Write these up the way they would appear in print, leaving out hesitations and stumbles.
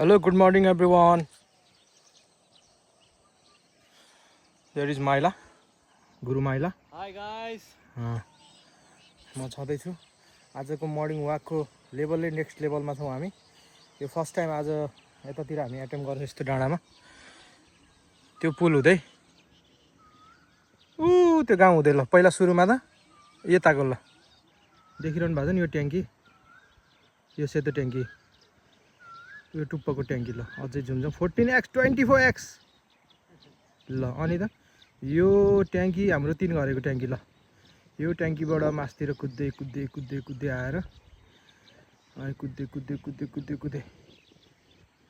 Hello, good morning everyone. There is Maila, Guru Maila. Hi guys. म छँदैछु आजको morning वाकको लेभलले next लेभलमा छौँ हामी। यो फर्स्ट टाइम आज यतातिर हामी एटेम्प गर्छौँ यस्तो डाँडामा। त्यो पुल हुँदै त्यो गाउँ हुँदै ल पहिला सुरुमा त यताको ल देखिरहनु भएको छ नि यो ट्याङ्की, यो सेतो ट्याङ्की, यो टुप्पोको ट्याङ्की ल अझै जुन 14x 24x ल अनि त यो ट्याङ्की हाम्रो 3 घरेको ट्याङ्की ल यो ट्याङ्कीबाट मासतिर कुद्दै कुद्दै कुद्दै कुद्दै आएर अनि कुद्दै कुद्दै कुद्दै कुद्दै कुद्दै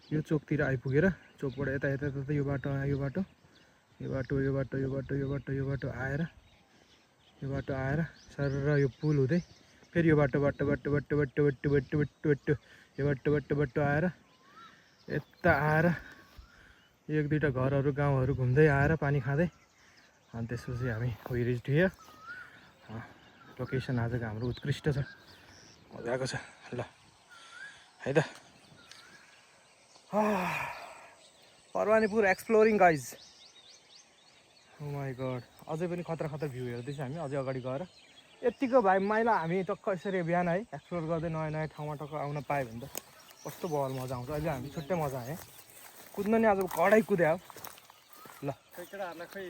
यो चोकतिर आइपुगेर चोकबाट यता यता यता यो बाटो आयो, यो बाटो यो बाटो यो बाटो यो बाटो यो बाटो यो बाटो आएर सर यो पुल हुँदै फेरि यो बाटो बाटो बाटो बाटो बाटो बाटो बाटो बाटो बाटो यो बाटो बाटो बाटो आएर यता आएर एक दुईवटा घरहरू गाउँहरू घुम्दै आएर पानी खाँदै अनि त्यसपछि हामी वी रिच्ड हियर। लोकेसन आजको हाम्रो उत्कृष्ट छ, मजाको छ ल है त। Parwanipur exploring guys. Oh my god, अझै पनि खतरा खतरा भ्यू हेर्दैछ हामी अझै अगाडि गएर। यतिको भाइ माइला हामी टक्क यसरी बिहान है एक्सप्लोर गर्दै नयाँ नयाँ ठाउँमा टक्क आउन पायो भने त कस्तो बल मजा आउँछ। अहिले हामी छुट्टै मजा आयो कुद्न नि, आज कडै कुद्यो ल। केटाहरूलाई खै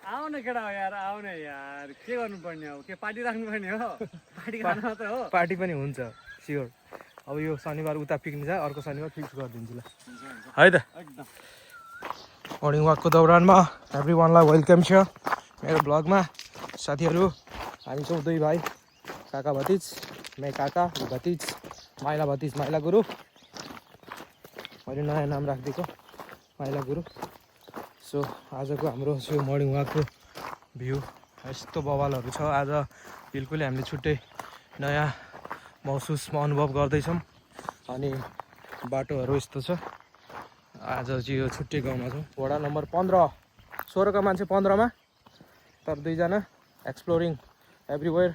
आऊ न केटा हो यार, आऊ न यार, के गर्नुपर्ने हो, के पार्टी राख्नुपर्ने हो, पार्टी खानु मात्र हो। पार्टी पनि हुन्छ स्योर। अब यो शनिबार उता पिक्निक छ, अर्को शनिबार फिक्स गरिदिन्छु ल है त। एकदम मर्निङ वाकको दौरानमा एभ्री वानलाई वेलकम छ मेरो ब्लगमा। साथीहरू हामी छौँ दुई भाइ, काका भतिज, मे काका भतिज, माइला भतिज माइला गुरु। मैले नयाँ नाम राखिदिएको माइला गुरु। सो आजको हाम्रो यो मर्निङ वाकको भ्यू यस्तो बवालहरू छ। आज बिल्कुलै हामीले छुट्टै नयाँ महसुस अनुभव गर्दैछौँ अनि बाटोहरू यस्तो छ। आज चाहिँ यो छुट्टै गाउँमा छौँ, वडा नम्बर 15, 16 मान्छे 15मा, तर दुईजना एक्सप्लोरिङ एभ्रिवेयर।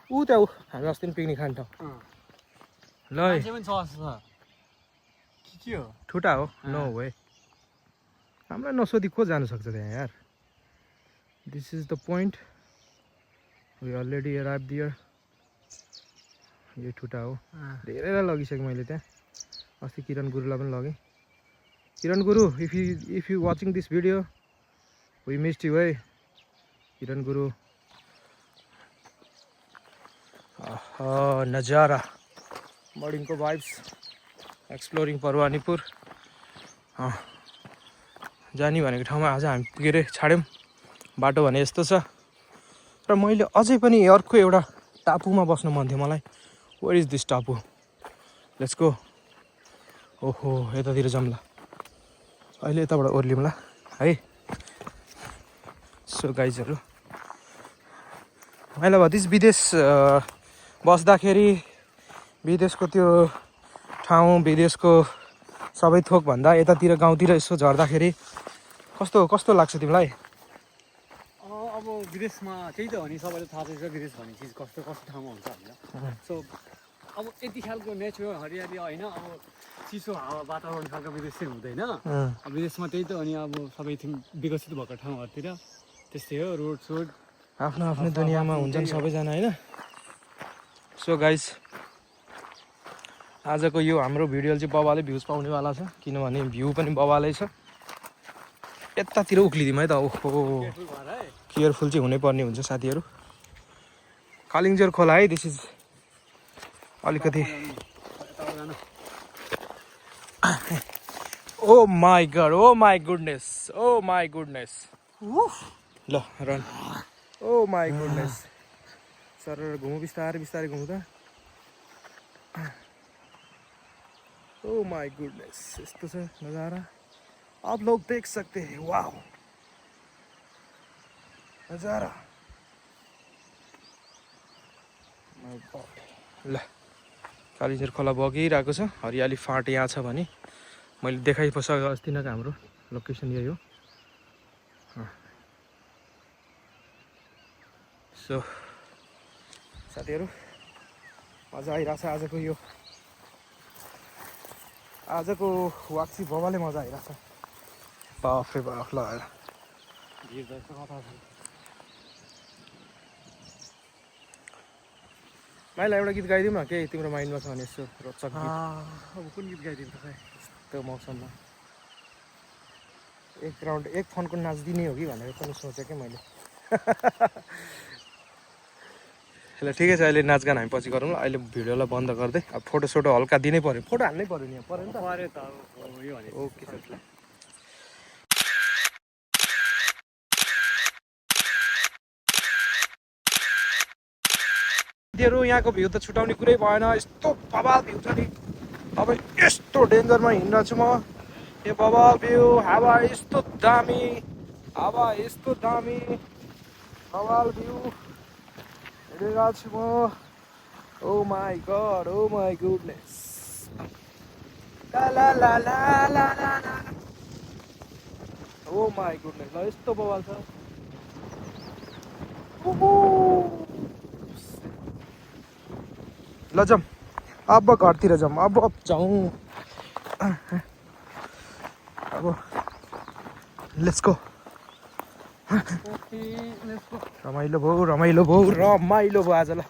त्यहाँ हामी अस्ति पनि पिकनिक खाने ठाउँ ल है। के हो ठुटा हो नो वे, हामीलाई नसोधी को जानु सक्छ त्यहाँ यार। This is the point, we already arrive there. यो ठुटा हो, धेरैलाई लगिसकेँ मैले त्यहाँ। अस्ति किरण गुरुलाई पनि लगेँ। Kiran Guru, if you watching this video we missed you है किरण गुरु। नजारा मर्निङको भाइब्स, एक्सप्लोरिङ परवानीपुर जाने भनेको ठाउँमा आज हामी पुगेर छाड्यौँ। बाटो भने यस्तो छ र मैले अझै पनि अर्को एउटा टापुमा बस्नु मन थियो मलाई। वेयर इज दिस टापु, लेट्स गो। ओहो यतातिर जाऊँ ल, अहिले यताबाट ओर्लियौँ ल है। सो गाइजहरू, माइला भतिज विदेश बस्दाखेरि विदेशको त्यो ठाउँ, विदेशको सबै थोकभन्दा यतातिर गाउँतिर यसो झर्दाखेरि कस्तो कस्तो लाग्छ तिमीलाई? अब विदेशमा त्यही त हो नि, सबैले थाहा छ विदेश भन्ने चिज कस्तो कस्तो ठाउँमा हुन्छ होइन। सो अब यति खालको नेचुरल हरियाली होइन, अब चिसो हावा वातावरण खालको विदेश चाहिँ हुँदैन। अब विदेशमा त्यही त हो नि, अब सबै विकसित भएको ठाउँहरूतिर त्यस्तै हो, रोड सोड आफ्नो आफ्नो दुनियाँमा हुन्छन् सबैजना होइन। सो गाइज आजको यो हाम्रो भिडियो चाहिँ बवालै भ्युज पाउनेवाला छ, किनभने भ्यू पनि बवालै छ। यतातिर उक्लिदिउँ है त। ओहो केयरफुल चाहिँ हुनैपर्ने हुन्छ साथीहरू। कालिङ्जोर खोला है, दिस इज अलिकति। Oh my god, oh my goodness, oh my goodness ल रन। ओ माई गुडनेस, सर घुमौँ बिस्तारै बिस्तारै घुमौँ त। ओ माई गुडनेस, यस्तो छ नजारा, आप लोग देख सकते हैं। वाओ नजारा ल। कालिङ्जोर खोला बगिरहेको छ, हरियाली फाँट यहाँ छ भने मैले देखाइसकेको अस्ति नै हाम्रो लोकेसन यही हो। सो साथीहरू मजा आइरहेछ आजको यो आजको वाक्सी बबाले मजा आइरहेको छ बाफ रे बाफ ल भिड त यस्तो कथा छ माइला एउटा गीत गाइदिउँ न केही तिम्रो माइन्डमा छ भने यसो रोचक गीत अब कुन गीत गाइदिउँ त खै त्यो मौसममा एक राउन्ड एक फोनको नाचिदिने हो कि भनेर पनि सोचेँ कि मैले ल ठिकै छ अहिले नाचगान हामी पछि गरौँ ल अहिले भिडियोलाई बन्द गर्दै अब फोटोसोटो हल्का दिनै पऱ्यो फोटो हान्नै पऱ्यो नि पऱ्यो नि त पऱ्यो त अब यो भने ओके सर साथीहरू यहाँको भ्यू त छुटाउने कुरै भएन यस्तो बवाल भ्यू छ नि अब यस्तो डेन्जरमा हिँडिरहेको छु म यो बवाल भ्यू हावा यस्तो दामी हावा यस्तो दामी बवाल भ्यू हिँडिरहेको छु म ओ माई गुडनेस ला ला ला ला ला ला ला ओ माई गुडनेस ल यस्तो बवाल छ ल जाऊँ अब घरतिर जाऊँ अब जाऊँ अब let's go okay let's go रमाइलो भयो आज ल